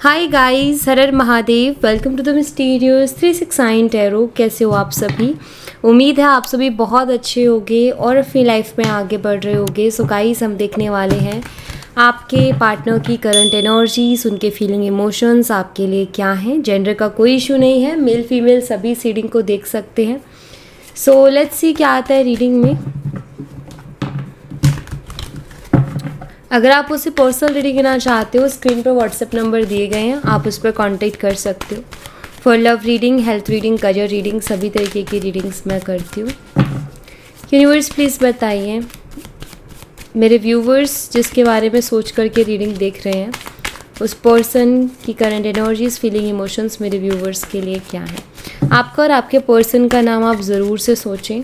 हाय guys, हर हर Mahadev. Welcome to the mysterious 369 tarot. कैसे हो आप सभी? उम्मीद है आप सभी बहुत अच्छे होंगे और अपनी लाइफ में आगे बढ़ रहे होंगे। सो गाइस, हम देखने वाले हैं आपके पार्टनर की करंट एनर्जीज, उनके फीलिंग इमोशंस आपके लिए क्या हैं। जेंडर का कोई इशू नहीं है, मेल फीमेल सभी रीडिंग को देख सकते हैं। सो लेट्स सी क्या आता है रीडिंग में। अगर आप उसे पर्सनल रीडिंग लेना चाहते हो, स्क्रीन पर व्हाट्सएप नंबर दिए गए हैं, आप उस पर कांटेक्ट कर सकते हो। For love reading, health reading, career reading, सभी तरीके की रीडिंग्स मैं करती हूँ। यूनिवर्स प्लीज़ बताइए मेरे व्यूवर्स जिसके बारे में सोच करके रीडिंग देख रहे हैं, उस पर्सन की करंट एनर्जीज, फीलिंग, इमोशंस मेरे व्यूवर्स के लिए क्या है। आपका और आपके पर्सन का नाम आप ज़रूर से सोचें।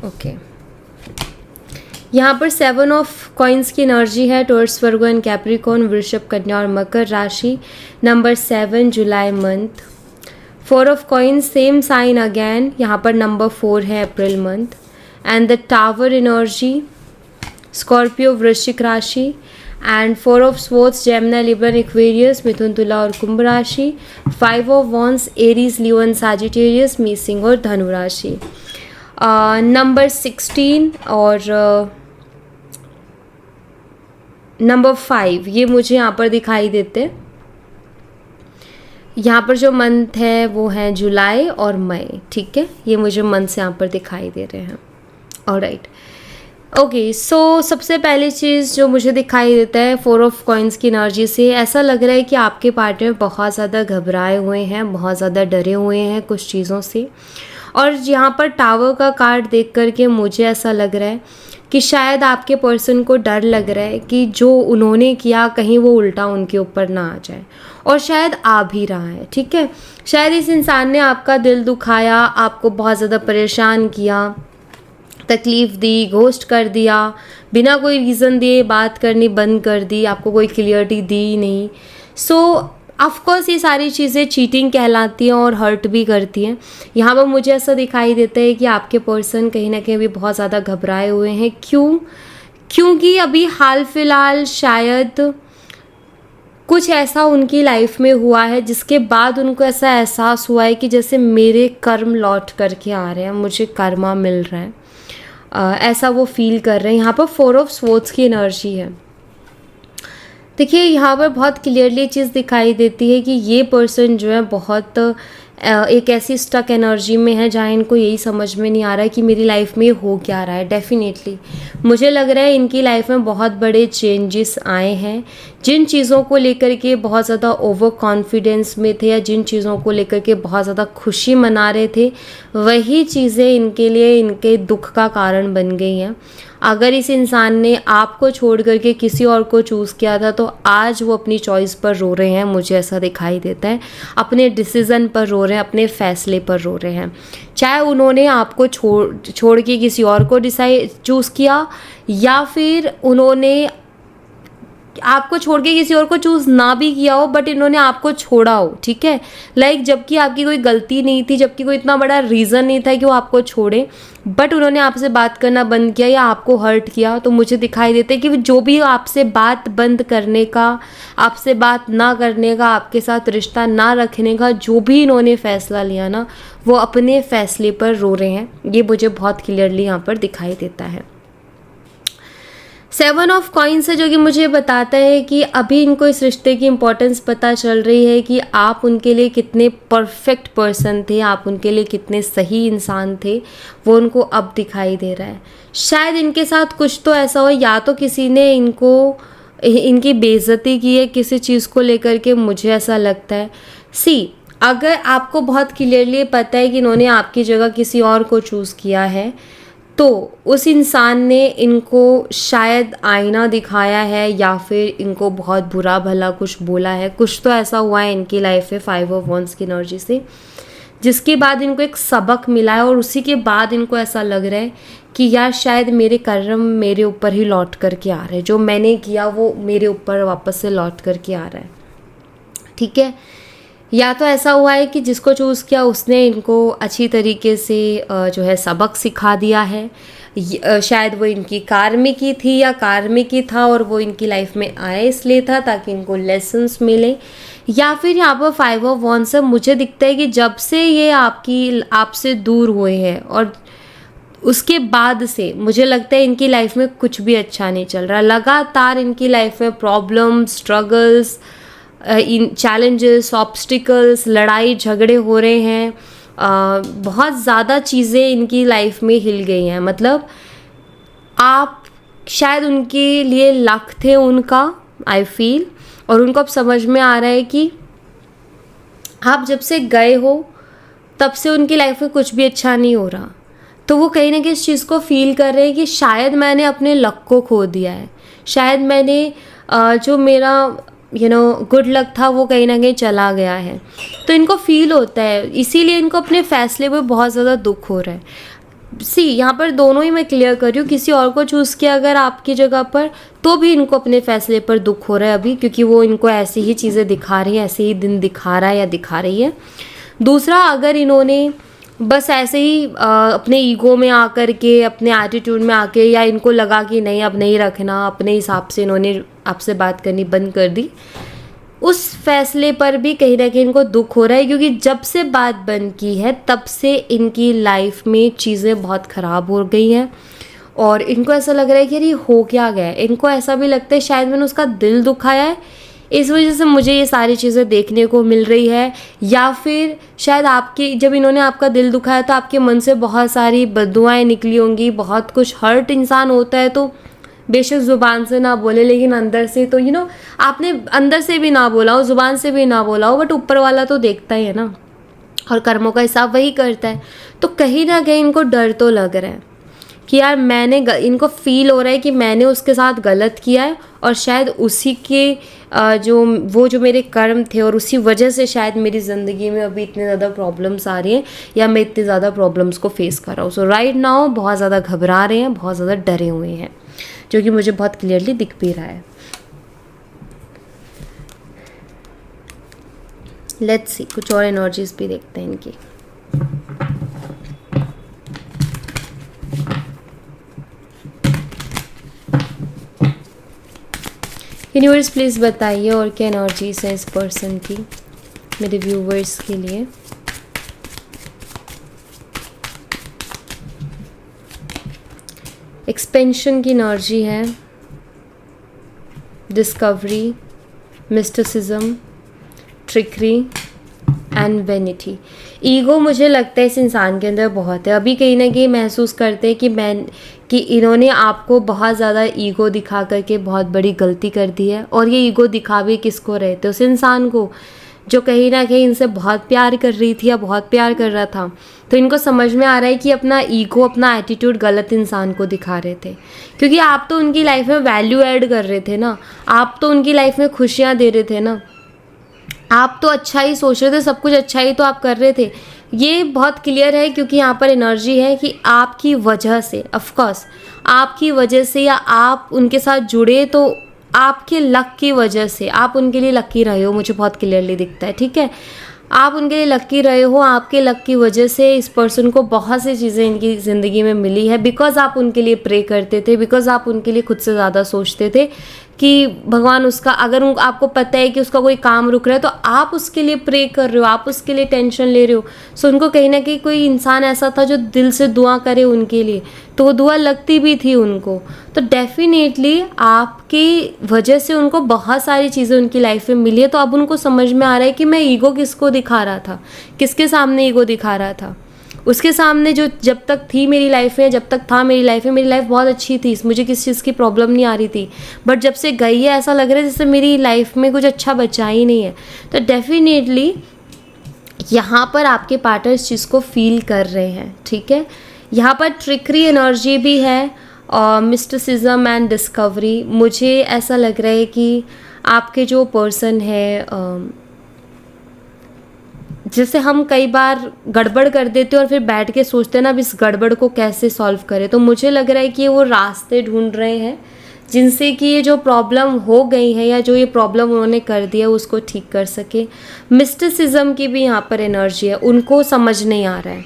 ओके, यहाँ पर 7 ऑफ कॉइन्स की एनर्जी है टॉरस, वर्गो एंड कैप्रिकॉर्न, वृषभ, कन्या और मकर राशि। Number 7 July month. 4 of coins same sign again, यहाँ पर नंबर 4 है April month. And the tower energy, Scorpio, वृश्चिक राशि। And 4 of swords, Gemini, Libra, Aquarius, मिथुन, तुला और कुंभ राशि। 5 of wands, Aries, Leo and Sagittarius, मीन और धनु राशि। नंबर 16 और नंबर 5 ये मुझे यहाँ पर दिखाई देते हैं। यहाँ पर जो मंथ है वो है जुलाई और मई, ठीक है। ये मुझे मंथ यहाँ पर दिखाई दे रहे हैं। Alright, okay. सो सबसे पहली चीज़ जो मुझे दिखाई देता है 4 ऑफ कॉइन्स की एनर्जी से, ऐसा लग रहा है कि आपके पार्टनर बहुत ज़्यादा घबराए हुए हैं, बहुत ज़्यादा डरे हुए हैं कुछ चीज़ों से। और यहाँ पर टावर का कार्ड देख करके मुझे ऐसा लग रहा है कि शायद आपके पर्सन को डर लग रहा है कि जो उन्होंने किया कहीं वो उल्टा उनके ऊपर ना आ जाए, और शायद आ भी रहा है, ठीक है। शायद इस इंसान ने आपका दिल दुखाया, आपको बहुत ज़्यादा परेशान किया, तकलीफ़ दी, घोस्ट कर दिया, बिना कोई रीज़न दिए बात करनी बंद कर दी, आपको कोई क्लियरिटी दी नहीं। सो ऑफकोर्स ये सारी चीज़ें चीटिंग कहलाती हैं और हर्ट भी करती हैं। यहाँ पर मुझे ऐसा दिखाई देता है कि आपके पर्सन कहीं ना कहीं भी बहुत ज़्यादा घबराए हुए हैं। क्योंकि अभी हाल फिलहाल शायद कुछ ऐसा उनकी लाइफ में हुआ है जिसके बाद उनको ऐसा एहसास हुआ है कि जैसे मेरे कर्म लौट करके आ रहे हैं, मुझे कर्मा मिल रहा है, ऐसा वो फील कर रहे हैं। यहाँ पर 4 ऑफ स्वॉर्ड्स की एनर्जी है। देखिए, यहाँ पर बहुत क्लियरली चीज़ दिखाई देती है कि ये पर्सन जो है बहुत एक ऐसी स्टक एनर्जी में है जहाँ इनको यही समझ में नहीं आ रहा है कि मेरी लाइफ में हो क्या रहा है। डेफिनेटली मुझे लग रहा है इनकी लाइफ में बहुत बड़े चेंजेस आए हैं। जिन चीज़ों को लेकर के बहुत ज़्यादा ओवर कॉन्फिडेंस में थे या जिन चीज़ों को लेकर के बहुत ज़्यादा खुशी मना रहे थे, वही चीज़ें इनके लिए इनके दुख का कारण बन गई हैं। अगर इस इंसान ने आपको छोड़ करके किसी और को चूज़ किया था तो आज वो अपनी चॉइस पर रो रहे हैं, मुझे ऐसा दिखाई देता है। अपने डिसीज़न पर रो रहे हैं, अपने फैसले पर रो रहे हैं। चाहे उन्होंने आपको छोड़ के किसी और को चूज़ किया या फिर उन्होंने आपको छोड़ के किसी और को चूज़ ना भी किया हो, बट इन्होंने आपको छोड़ा हो, ठीक है। जबकि आपकी कोई गलती नहीं थी, जबकि कोई इतना बड़ा रीज़न नहीं था कि वो आपको छोड़े, बट उन्होंने आपसे बात करना बंद किया या आपको हर्ट किया। तो मुझे दिखाई देता है कि जो भी आपसे बात बंद करने का, आपसे बात ना करने का, आपके साथ रिश्ता ना रखने का जो भी इन्होंने फ़ैसला लिया ना, वो अपने फ़ैसले पर रो रहे हैं। ये मुझे बहुत क्लियरली यहाँ पर दिखाई देता है। 7 ऑफ कॉइन्स है जो कि मुझे बताता है कि अभी इनको इस रिश्ते की इम्पोर्टेंस पता चल रही है कि आप उनके लिए कितने परफेक्ट पर्सन थे, आप उनके लिए कितने सही इंसान थे, वो उनको अब दिखाई दे रहा है। शायद इनके साथ कुछ तो ऐसा हो, या तो किसी ने इनकी बेइज्जती की है किसी चीज़ को लेकर के, मुझे ऐसा लगता है। अगर आपको बहुत क्लियरली पता है कि इन्होंने आपकी जगह किसी और को चूज़ किया है, तो उस इंसान ने इनको शायद आईना दिखाया है या फिर इनको बहुत बुरा भला कुछ बोला है। कुछ तो ऐसा हुआ है इनकी लाइफ में 5 ऑफ वॉन्ड्स की एनर्जी से, जिसके बाद इनको एक सबक मिला है और उसी के बाद इनको ऐसा लग रहा है कि यार शायद मेरे कर्म मेरे ऊपर ही लौट करके आ रहे हैं, जो मैंने किया वो मेरे ऊपर वापस से लौट करके आ रहा है, ठीक है। या तो ऐसा हुआ है कि जिसको चूज़ किया उसने इनको अच्छी तरीके से जो है सबक सिखा दिया है, शायद वो इनकी कार्मिक ही थी या कार्मिक ही था और वो इनकी लाइफ में आया इसलिए था ताकि इनको लेसन्स मिले। या फिर यहाँ पर 5 ऑफ वॉन्ड्स से मुझे दिखता है कि जब से ये आपसे दूर हुए हैं और उसके बाद से मुझे लगता है इनकी लाइफ में कुछ भी अच्छा नहीं चल रहा। लगातार इनकी लाइफ में प्रॉब्लम्स, स्ट्रगल्स, इन चैलेंजेस, ऑब्स्टिकल्स, लड़ाई झगड़े हो रहे हैं। बहुत ज़्यादा चीज़ें इनकी लाइफ में हिल गई हैं। मतलब आप शायद उनके लिए लक थे उनका, आई फील, और उनको अब समझ में आ रहा है कि आप जब से गए हो तब से उनकी लाइफ में कुछ भी अच्छा नहीं हो रहा। तो वो कहीं ना कहीं इस चीज़ को फील कर रहे हैं कि शायद मैंने अपने लक को खो दिया है, शायद मैंने जो मेरा गुड लक था वो कहीं ना कहीं चला गया है। तो इनको फील होता है, इसीलिए इनको अपने फैसले पे बहुत ज़्यादा दुख हो रहा है। यहाँ पर दोनों ही मैं क्लियर कर रही हूँ, किसी और को चूज़ किया अगर आपकी जगह पर तो भी इनको अपने फैसले पर दुख हो रहा है अभी, क्योंकि वो इनको ऐसी ही चीज़ें दिखा रही है, ऐसे ही दिन दिखा रहा है या दिखा रही है। दूसरा, अगर इन्होंने बस ऐसे ही अपने ईगो में आकर के, अपने एटीट्यूड में आके, या इनको लगा कि नहीं अब नहीं रखना, अपने हिसाब से इन्होंने आपसे बात करनी बंद कर दी, उस फैसले पर भी कहीं ना कहीं इनको दुख हो रहा है, क्योंकि जब से बात बंद की है तब से इनकी लाइफ में चीज़ें बहुत ख़राब हो गई हैं और इनको ऐसा लग रहा है कि अरे हो क्या गया है। इनको ऐसा भी लगता है शायद मैंने उसका दिल दुखाया है, इस वजह से मुझे ये सारी चीज़ें देखने को मिल रही है। या फिर शायद जब इन्होंने आपका दिल दुखाया तो आपके मन से बहुत सारी बद्दुआएं निकली होंगी। बहुत कुछ हर्ट इंसान होता है तो बेशक ज़ुबान से ना बोले, लेकिन अंदर से तो आपने अंदर से भी ना बोला हो, ज़ुबान से भी ना बोला हो, बट ऊपर वाला तो देखता ही है ना, और कर्मों का हिसाब वही करता है। तो कहीं ना कहीं इनको डर तो लग रहा है कि यार इनको फील हो रहा है कि मैंने उसके साथ गलत किया है और शायद उसी के जो मेरे कर्म थे और उसी वजह से शायद मेरी ज़िंदगी में अभी इतने ज़्यादा प्रॉब्लम्स आ रही हैं या मैं इतनी ज़्यादा प्रॉब्लम्स को फेस कर रहा हूँ। सो राइट नाउ बहुत ज़्यादा घबरा रहे हैं, बहुत ज़्यादा डरे हुए हैं, जो कि मुझे बहुत क्लियरली दिख भी रहा है। लेट्स सी, कुछ और एनर्जीज भी देखते हैं इनकी। यूनिवर्स प्लीज़ बताइए और क्या एनर्जीज है इस पर्सन की मेरे व्यूवर्स के लिए। एक्सपेंशन की एनर्जी है, discovery, mysticism, trickery and vanity. Ego मुझे लगता है इस इंसान के अंदर बहुत है। अभी कहीं ना कहीं महसूस करते हैं कि इन्होंने आपको बहुत ज़्यादा ईगो दिखा करके बहुत बड़ी गलती कर दी है। और ये ईगो दिखा भी किसको रहे थे? उस इंसान को जो कहीं ना कहीं इनसे बहुत प्यार कर रही थी या बहुत प्यार कर रहा था। तो इनको समझ में आ रहा है कि अपना ईगो, अपना एटीट्यूड गलत इंसान को दिखा रहे थे, क्योंकि आप तो उनकी लाइफ में वैल्यू ऐड कर रहे थे ना, आप तो उनकी लाइफ में खुशियाँ दे रहे थे ना, आप तो अच्छा ही सोच रहे थे, सब कुछ अच्छा ही तो आप कर रहे थे। ये बहुत क्लियर है, क्योंकि यहाँ पर एनर्जी है कि आपकी वजह से, ऑफकोर्स आपकी वजह से, या आप उनके साथ जुड़े तो आपके लक की वजह से, आप उनके लिए लकी रहे हो, मुझे बहुत क्लियरली दिखता है। ठीक है, आप उनके लिए लकी रहे हो, आपके लक की वजह से इस पर्सन को बहुत सी चीज़ें इनकी ज़िंदगी में मिली है, बिकॉज़ आप उनके लिए प्रे करते थे, बिकॉज़ आप उनके लिए खुद से ज़्यादा सोचते थे कि भगवान उसका, अगर आपको पता है कि उसका कोई काम रुक रहा है तो आप उसके लिए प्रे कर रहे हो, आप उसके लिए टेंशन ले रहे हो। सो उनको कहीं ना कहीं कोई इंसान ऐसा था जो दिल से दुआ करे उनके लिए, तो वो दुआ लगती भी थी उनको। तो डेफिनेटली आपकी वजह से उनको बहुत सारी चीज़ें उनकी लाइफ में मिली है। तो अब उनको समझ में आ रहा है कि मैं ईगो किसको दिखा रहा था, किसके सामने ईगो दिखा रहा था। उसके सामने जो जब तक थी मेरी लाइफ में, जब तक था मेरी लाइफ में, मेरी लाइफ बहुत अच्छी थी, मुझे किसी चीज़ की प्रॉब्लम नहीं आ रही थी। बट जब से गई है ऐसा लग रहा है जैसे मेरी लाइफ में कुछ अच्छा बचा ही नहीं है। तो डेफिनेटली यहाँ पर आपके पार्टनर इस चीज़ को फील कर रहे हैं। ठीक है, यहाँ पर ट्रिकरी एनर्जी भी है और मिस्टिसिज्म एंड डिस्कवरी। मुझे ऐसा लग रहा है कि आपके जो पर्सन है, जैसे हम कई बार गड़बड़ कर देते हैं और फिर बैठ के सोचते हैं ना अब इस गड़बड़ को कैसे सॉल्व करें, तो मुझे लग रहा है कि वो रास्ते ढूंढ रहे हैं जिनसे कि ये जो प्रॉब्लम हो गई है या जो ये प्रॉब्लम उन्होंने कर दिया उसको ठीक कर सके। मिस्टिसिज्म की भी यहाँ पर एनर्जी है, उनको समझ नहीं आ रहा है।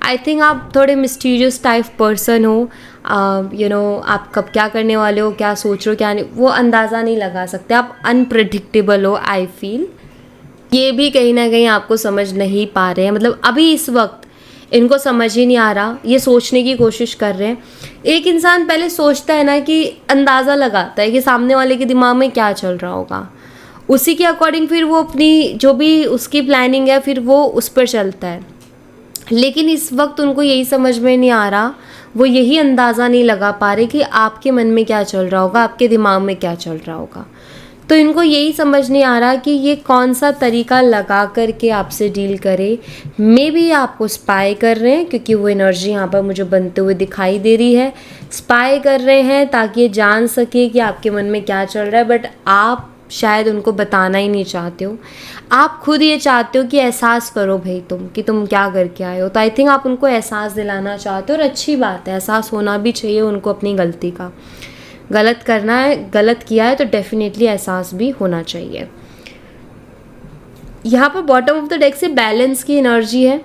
आई थिंक आप थोड़े मिस्टीरियस टाइप पर्सन हो, आप कब क्या करने वाले हो, क्या सोच रहे हो, क्या नहीं, वो अंदाज़ा नहीं लगा सकते, आप अनप्रेडिक्टेबल हो। आई फील ये भी कहीं ना कहीं आपको समझ नहीं पा रहे हैं, मतलब अभी इस वक्त इनको समझ ही नहीं आ रहा, ये सोचने की कोशिश कर रहे हैं। एक इंसान पहले सोचता है ना कि अंदाज़ा लगाता है कि सामने वाले के दिमाग में क्या चल रहा होगा, उसी के अकॉर्डिंग फिर वो अपनी जो भी उसकी प्लानिंग है फिर वो उस पर चलता है। लेकिन इस वक्त उनको यही समझ में नहीं आ रहा, वो यही अंदाज़ा नहीं लगा पा रहे कि आपके मन में क्या चल रहा होगा, आपके दिमाग में क्या चल रहा होगा। तो इनको यही समझ नहीं आ रहा कि ये कौन सा तरीका लगा करके आपसे डील करे। मे बी आपको स्पाई कर रहे हैं, क्योंकि वो एनर्जी यहाँ पर मुझे बनते हुए दिखाई दे रही है। स्पाई कर रहे हैं ताकि ये जान सके कि आपके मन में क्या चल रहा है, बट आप शायद उनको बताना ही नहीं चाहते हो। आप खुद ये चाहते हो कि एहसास करो भाई तुम कि तुम क्या करके आए हो। तो आई थिंक आप उनको एहसास दिलाना चाहते हो, और अच्छी बात है, एहसास होना भी चाहिए उनको अपनी गलती का। गलत करना है, गलत किया है तो डेफिनेटली एहसास भी होना चाहिए। यहाँ पर बॉटम ऑफ द डेक से बैलेंस की एनर्जी है।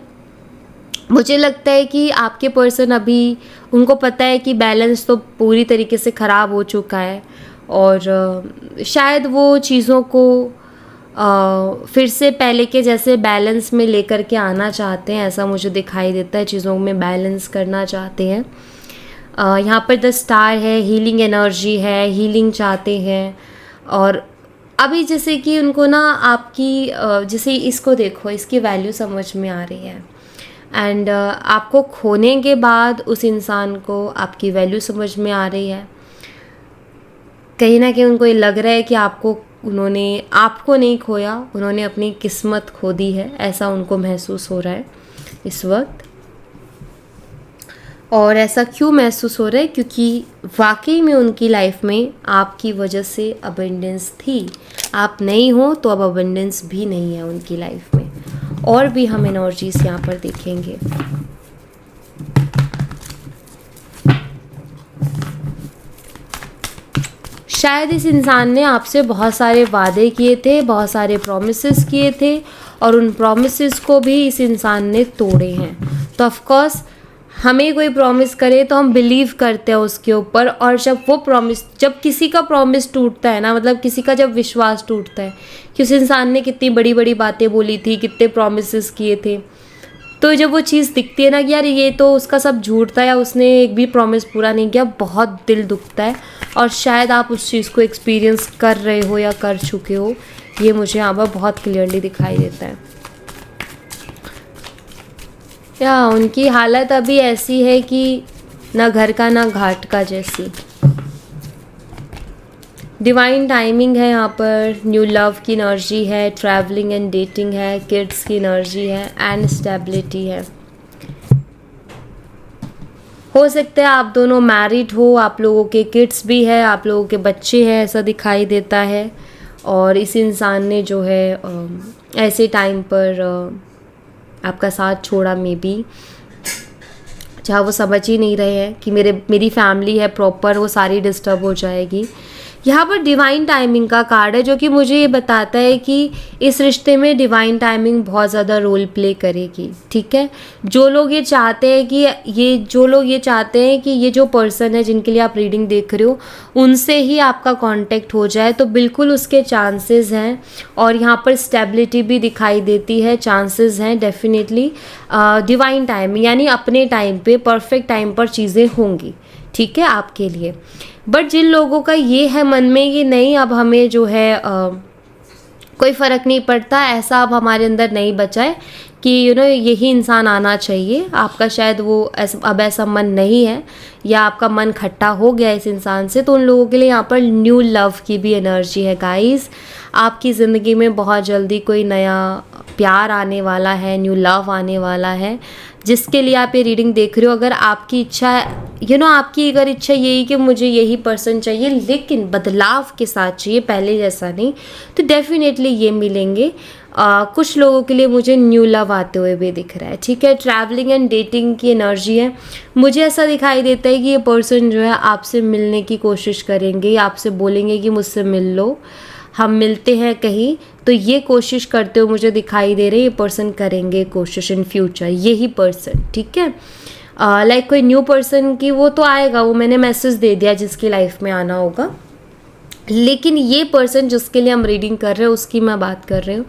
मुझे लगता है कि आपके पर्सन अभी उनको पता है कि बैलेंस तो पूरी तरीके से ख़राब हो चुका है, और शायद वो चीज़ों को फिर से पहले के जैसे बैलेंस में लेकर के आना चाहते हैं, ऐसा मुझे दिखाई देता है। चीज़ों में बैलेंस करना चाहते हैं। यहाँ पर द स्टार है, हीलिंग एनर्जी है, हीलिंग चाहते हैं। और अभी जैसे कि उनको ना आपकी जैसे इसको देखो, इसकी वैल्यू समझ में आ रही है, एंड आपको खोने के बाद उस इंसान को आपकी वैल्यू समझ में आ रही है। कहीं ना कहीं उनको ये लग रहा है कि उन्होंने आपको नहीं खोया, उन्होंने अपनी किस्मत खो दी है, ऐसा उनको महसूस हो रहा है इस वक्त। और ऐसा क्यों महसूस हो रहा है? क्योंकि वाकई में उनकी लाइफ में आपकी वजह से अबंडेंस थी। आप नहीं हो तो अब अबंडेंस भी नहीं है उनकी लाइफ में। और भी हम एनर्जीज यहाँ पर देखेंगे। शायद इस इंसान ने आपसे बहुत सारे वादे किए थे, बहुत सारे प्रॉमिसेस किए थे, और उन प्रॉमिसेस को भी इस इंसान ने तोड़े हैं। तो ऑफ कोर्स हमें कोई प्रॉमिस करे तो हम बिलीव करते हैं उसके ऊपर, और जब किसी का प्रॉमिस टूटता है ना, मतलब किसी का जब विश्वास टूटता है कि उस इंसान ने कितनी बड़ी बड़ी बातें बोली थी, कितने प्रॉमिसेस किए थे, तो जब वो चीज़ दिखती है ना कि यार ये तो उसका सब झूठ था, या उसने एक भी प्रॉमिस पूरा नहीं किया, बहुत दिल दुखता है। और शायद आप उस चीज़ को एक्सपीरियंस कर रहे हो या कर चुके हो, ये मुझे यहाँ पर बहुत क्लियरली दिखाई देता है। या उनकी हालत अभी ऐसी है कि ना घर का ना घाट का जैसी। डिवाइन टाइमिंग है यहाँ पर, न्यू लव की एनर्जी है, ट्रैवलिंग एंड डेटिंग है, किड्स की एनर्जी है, एंड स्टेबिलिटी है। हो सकता है आप दोनों मैरिड हो, आप लोगों के किड्स भी है, आप लोगों के बच्चे हैं, ऐसा दिखाई देता है। और इस इंसान ने जो है ऐसे टाइम पर आपका साथ छोड़ा, मे बी जहाँ वो समझ ही नहीं रहे हैं कि मेरी फैमिली है प्रॉपर, वो सारी डिस्टर्ब हो जाएगी। यहाँ पर डिवाइन टाइमिंग का कार्ड है, जो कि मुझे ये बताता है कि इस रिश्ते में डिवाइन टाइमिंग बहुत ज़्यादा रोल प्ले करेगी। ठीक है, जो लोग ये चाहते हैं कि ये जो पर्सन है जिनके लिए आप रीडिंग देख रहे हो, उनसे ही आपका कांटेक्ट हो जाए, तो बिल्कुल उसके चांसेस हैं। और यहाँ पर स्टेबिलिटी भी दिखाई देती है, चांसेस हैं डेफिनेटली। डिवाइन टाइमिंग यानी अपने टाइम पे, परफेक्ट टाइम पर चीज़ें होंगी, ठीक है, आपके लिए। बट जिन लोगों का ये है मन में कि नहीं अब हमें जो है कोई फ़र्क नहीं पड़ता, ऐसा अब हमारे अंदर नहीं बचा है कि यही इंसान आना चाहिए, आपका शायद वो अब ऐसा मन नहीं है, या आपका मन खट्टा हो गया इस इंसान से, तो उन लोगों के लिए यहाँ पर न्यू लव की भी एनर्जी है गाइस। आपकी ज़िंदगी में बहुत जल्दी कोई नया प्यार आने वाला है, न्यू लव आने वाला है, जिसके लिए आप ये रीडिंग देख रहे हो। अगर आपकी इच्छा आपकी अगर इच्छा यही कि मुझे यही पर्सन चाहिए लेकिन बदलाव के साथ चाहिए, पहले जैसा नहीं, तो डेफिनेटली ये मिलेंगे। कुछ लोगों के लिए मुझे न्यू लव आते हुए भी दिख रहा है। ठीक है, ट्रैवलिंग एंड डेटिंग की एनर्जी है। मुझे ऐसा दिखाई देता है कि ये पर्सन जो है आपसे मिलने की कोशिश करेंगे, आपसे बोलेंगे कि मुझसे मिल लो, हम मिलते हैं कहीं। तो ये कोशिश करते हो मुझे दिखाई दे रहे, ये पर्सन करेंगे कोशिश इन फ्यूचर, यही पर्सन, ठीक है। लाइक कोई न्यू पर्सन की वो तो आएगा, वो मैंने मैसेज दे दिया जिसकी लाइफ में आना होगा, लेकिन ये पर्सन जिसके लिए हम रीडिंग कर रहे हैं उसकी मैं बात कर रही हूँ।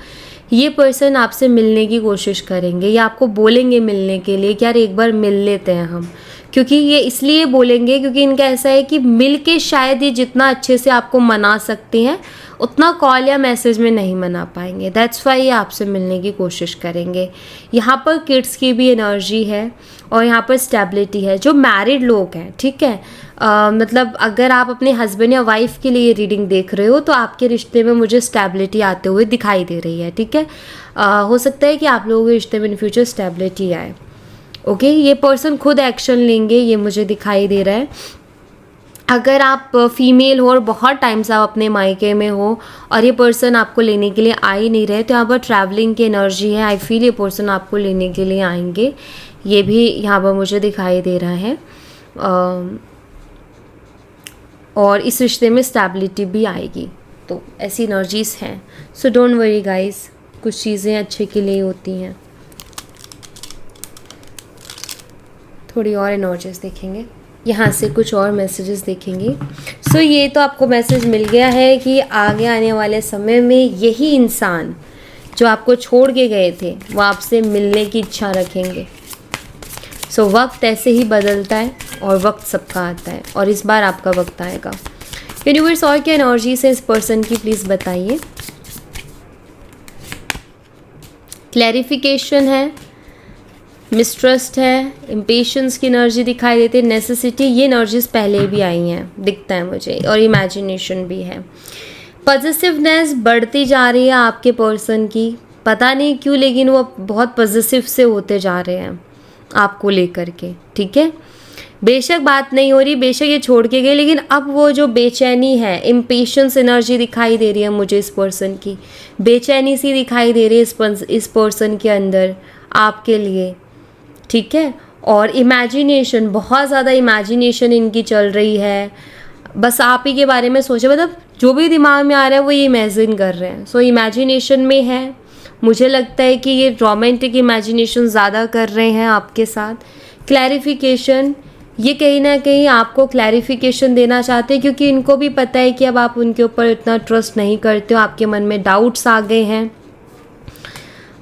ये पर्सन आपसे मिलने की कोशिश करेंगे या आपको बोलेंगे मिलने के लिए कि यार एक बार मिल लेते हैं हम, क्योंकि ये इसलिए बोलेंगे क्योंकि इनका ऐसा है कि मिल के शायद ये जितना अच्छे से आपको मना सकते हैं उतना कॉल या मैसेज में नहीं मना पाएंगे। दैट्स वाई ये आपसे मिलने की कोशिश करेंगे। यहाँ पर किड्स की भी एनर्जी है और यहाँ पर स्टेबिलिटी है। जो मैरिड लोग हैं, ठीक है, मतलब अगर आप अपने हस्बैंड या वाइफ के लिए रीडिंग देख रहे हो तो आपके रिश्ते में मुझे स्टेबिलिटी आते हुए दिखाई दे रही है, ठीक है। हो सकता है कि आप लोगों के रिश्ते में इन फ्यूचर स्टेबिलिटी आए। ओके, ये पर्सन खुद एक्शन लेंगे, ये मुझे दिखाई दे रहा है। अगर आप फीमेल हो और बहुत टाइम से आप अपने मायके में हो और ये पर्सन आपको लेने के लिए आ ही नहीं रहे, तो यहाँ पर ट्रैवलिंग की एनर्जी है। आई फील ये पर्सन आपको लेने के लिए आएंगे, ये भी यहाँ पर मुझे दिखाई दे रहा है। और इस रिश्ते में स्टेबिलिटी भी आएगी, तो ऐसी एनर्जीज हैं। सो डोंट वरी गाइस, कुछ चीज़ें अच्छे के लिए होती हैं। थोड़ी और एनर्जीज देखेंगे, यहाँ से कुछ और मैसेजेस देखेंगे। सो ये तो आपको मैसेज मिल गया है कि आगे आने वाले समय में यही इंसान जो आपको छोड़ के गए थे वो आपसे मिलने की इच्छा रखेंगे। सो वक्त ऐसे ही बदलता है और वक्त सबका आता है और इस बार आपका वक्त आएगा। यूनिवर्स और क्या एनर्जी से इस पर्सन की प्लीज़ बताइए। क्लैरिफिकेशन है, मिसट्रस्ट है, इम्पेशंस की एनर्जी दिखाई देती है, नेसेसिटी, ये एनर्जीज पहले भी आई हैं दिखता है मुझे, और इमेजिनेशन भी है। पॉजिटिवनेस बढ़ती जा रही है आपके पर्सन की, पता नहीं क्यों, लेकिन वो बहुत पॉजिटिव से होते जा रहे हैं आपको लेकर के, ठीक है। बेशक बात नहीं हो रही, बेशक ये छोड़ के गए, लेकिन अब वो जो बेचैनी है, इम्पेशंस एनर्जी दिखाई दे रही है मुझे इस पर्सन की, बेचैनी सी दिखाई दे रही है इस पर्सन के अंदर आपके लिए, ठीक है। और इमेजिनेशन, बहुत ज़्यादा इमेजिनेशन इनकी चल रही है, बस आप ही के बारे में सोचे, मतलब जो भी दिमाग में आ रहा है वो ये इमेजिन कर रहे हैं। सो इमेजिनेशन में है, मुझे लगता है कि ये रोमांटिक इमेजिनेशन ज़्यादा कर रहे हैं आपके साथ। क्लैरिफिकेशन, ये कहीं ना कहीं आपको क्लैरिफिकेशन देना चाहते हैं क्योंकि इनको भी पता है कि अब आप उनके ऊपर इतना ट्रस्ट नहीं करते हो, आपके मन में डाउट्स आ गए हैं,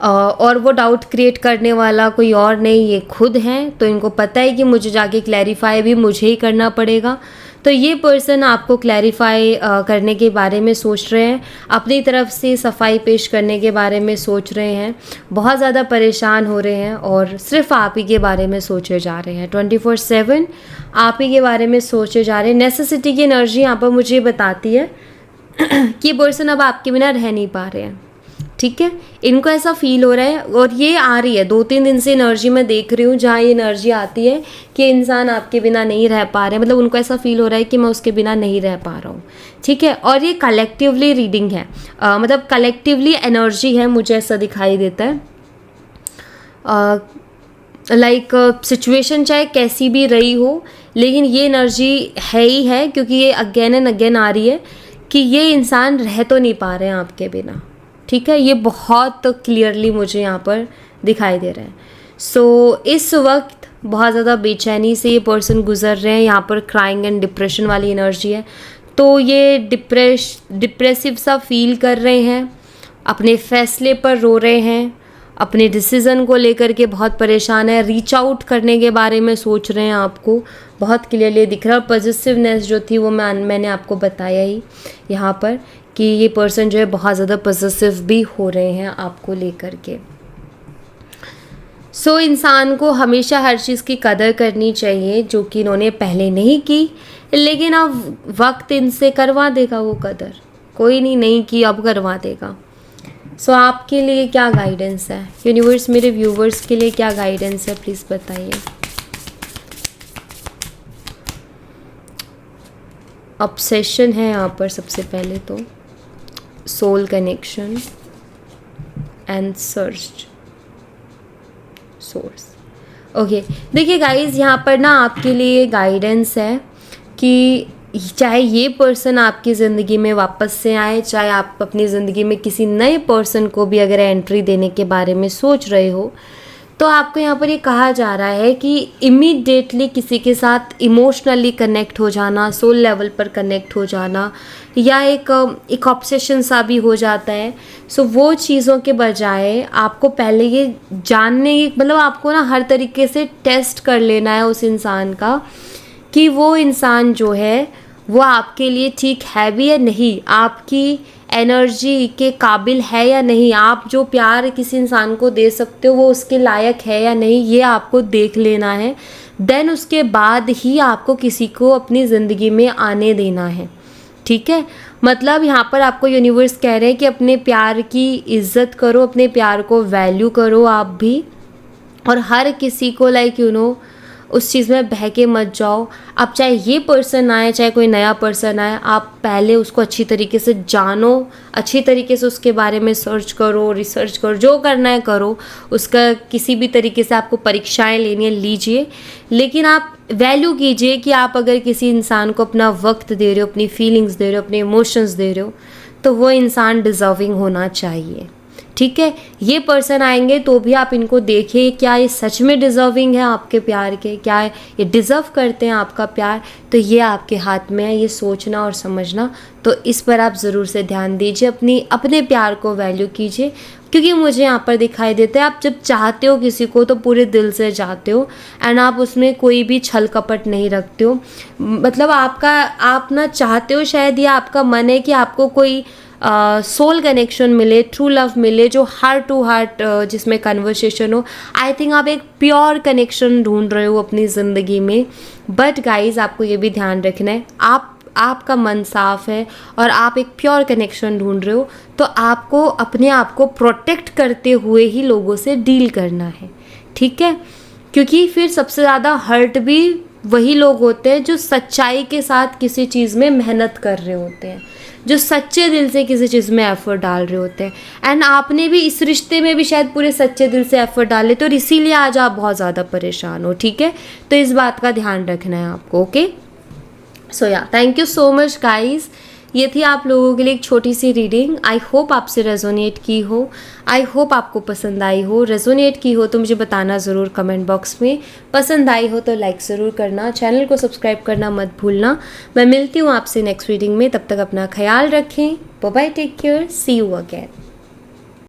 और वो डाउट क्रिएट करने वाला कोई और नहीं, ये खुद हैं। तो इनको पता है कि मुझे जाके क्लैरिफाई भी मुझे ही करना पड़ेगा। तो ये पर्सन आपको क्लैरिफाई करने के बारे में सोच रहे हैं, अपनी तरफ से सफाई पेश करने के बारे में सोच रहे हैं, बहुत ज़्यादा परेशान हो रहे हैं और सिर्फ आप ही के बारे में सोचे जा रहे हैं। 24/7 आप ही के बारे में सोचे जा रहे हैं। नेसेसिटी की एनर्जी यहाँ पर मुझे बताती है कि पर्सन अब आपके बिना रह नहीं पा रहे हैं, ठीक है। इनको ऐसा फील हो रहा है और ये आ रही है 2-3 दिन से एनर्जी मैं देख रही हूँ, जहाँ ये एनर्जी आती है कि इंसान आपके बिना नहीं रह पा रहे हैं, मतलब उनको ऐसा फील हो रहा है कि मैं उसके बिना नहीं रह पा रहा हूँ, ठीक है। और ये कलेक्टिवली रीडिंग है, मतलब कलेक्टिवली एनर्जी है, मुझे ऐसा दिखाई देता है। लाइक सिचुएशन चाहे कैसी भी रही हो, लेकिन ये एनर्जी है ही है, क्योंकि ये अगेन एंड अगेन आ रही है कि ये इंसान रह तो नहीं पा रहे हैं आपके बिना, ठीक है। ये बहुत क्लियरली मुझे यहाँ पर दिखाई दे रहा है। सो इस वक्त बहुत ज़्यादा बेचैनी से ये पर्सन गुजर रहे हैं, यहाँ पर क्राइंग एंड डिप्रेशन वाली एनर्जी है। तो ये डिप्रेसिव सा फील कर रहे हैं, अपने फैसले पर रो रहे हैं, अपने डिसीज़न को लेकर के बहुत परेशान है, रीच आउट करने के बारे में सोच रहे हैं, आपको बहुत क्लियरली दिख रहा है। और पॉजिटिवनेस जो थी वो मैंने आपको बताया ही यहाँ पर कि ये पर्सन जो है बहुत ज़्यादा पॉजिटिव भी हो रहे हैं आपको लेकर के। सो इंसान को हमेशा हर चीज़ की कदर करनी चाहिए जो कि इन्होंने पहले नहीं की, लेकिन अब वक्त इनसे करवा देगा वो कदर, कोई नहीं की, अब करवा देगा। सो आपके लिए क्या गाइडेंस है यूनिवर्स, मेरे व्यूवर्स के लिए क्या गाइडेंस है, प्लीज़ बताइए। ऑब्सेशन है यहाँ पर सबसे पहले तो, soul connection and search source. Okay, देखिए गाइज, यहाँ पर ना आपके लिए गाइडेंस है कि चाहे ये पर्सन आपकी ज़िंदगी में वापस से आए, चाहे आप अपनी ज़िंदगी में किसी नए पर्सन को भी अगर एंट्री देने के बारे में सोच रहे हो, तो आपको यहाँ पर ये कहा जा रहा है कि इमीडिएटली किसी के साथ इमोशनली कनेक्ट हो जाना, सोल लेवल पर कनेक्ट हो जाना, या एक ऑब्सेशन सा भी हो जाता है। सो वो चीज़ों के बजाय आपको पहले ये जानने, मतलब आपको ना हर तरीके से टेस्ट कर लेना है उस इंसान का कि वो इंसान जो है वो आपके लिए ठीक है भी या नहीं, आपकी एनर्जी के काबिल है या नहीं, आप जो प्यार किसी इंसान को दे सकते हो वो उसके लायक है या नहीं, ये आपको देख लेना है। देन उसके बाद ही आपको किसी को अपनी ज़िंदगी में आने देना है, ठीक है। मतलब यहाँ पर आपको यूनिवर्स कह रहे हैं कि अपने प्यार की इज़्ज़त करो, अपने प्यार को वैल्यू करो आप भी, और हर किसी को उस चीज़ में बह के मत जाओ। अब चाहे ये पर्सन आए, चाहे कोई नया पर्सन आए, आप पहले उसको अच्छी तरीके से जानो, अच्छी तरीके से उसके बारे में सर्च करो, रिसर्च करो, जो करना है करो, उसका किसी भी तरीके से आपको परीक्षाएं लेनी है लीजिए, लेकिन आप वैल्यू कीजिए कि आप अगर किसी इंसान को अपना वक्त दे रहे हो, अपनी फीलिंग्स दे रहे हो, अपने इमोशंस दे रहे हो, तो वो इंसान डिज़र्विंग होना चाहिए, ठीक है। ये पर्सन आएंगे तो भी आप इनको देखिए, क्या ये सच में डिज़र्विंग है आपके प्यार के, क्या ये डिज़र्व करते हैं आपका प्यार, तो ये आपके हाथ में है, ये सोचना और समझना। तो इस पर आप ज़रूर से ध्यान दीजिए, अपने प्यार को वैल्यू कीजिए, क्योंकि मुझे यहाँ पर दिखाई देता है आप जब चाहते हो किसी को तो पूरे दिल से चाहते हो, एंड आप उसमें कोई भी छल कपट नहीं रखते हो। मतलब आप ना चाहते हो, शायद ये आपका मन है कि आपको कोई सोल कनेक्शन मिले, ट्रू लव मिले, जो हार्ट टू हार्ट जिसमें कन्वर्सेशन हो। आई थिंक आप एक प्योर कनेक्शन ढूंढ रहे हो अपनी ज़िंदगी में। बट गाइज आपको ये भी ध्यान रखना है, आपका मन साफ है और आप एक प्योर कनेक्शन ढूंढ रहे हो, तो आपको अपने आप को प्रोटेक्ट करते हुए ही लोगों से डील करना है, ठीक है। क्योंकि फिर सबसे ज़्यादा हर्ट भी वही लोग होते हैं जो सच्चाई के साथ किसी चीज़ में मेहनत कर रहे होते हैं, जो सच्चे दिल से किसी चीज़ में एफर्ट डाल रहे होते हैं। एंड आपने भी इस रिश्ते में भी शायद पूरे सच्चे दिल से एफर्ट डाले, तो इसीलिए आज आप बहुत ज़्यादा परेशान हो, ठीक है। तो इस बात का ध्यान रखना है आपको, ओके। सो या thank you so much guys, ये थी आप लोगों के लिए एक छोटी सी रीडिंग। आई होप आपसे रेजोनेट की हो, आई होप आपको पसंद आई हो। रेजोनेट की हो तो मुझे बताना ज़रूर कमेंट बॉक्स में, पसंद आई हो तो लाइक ज़रूर करना, चैनल को सब्सक्राइब करना मत भूलना। मैं मिलती हूँ आपसे नेक्स्ट रीडिंग में, तब तक अपना ख्याल रखें। Bye bye, take care, see you again.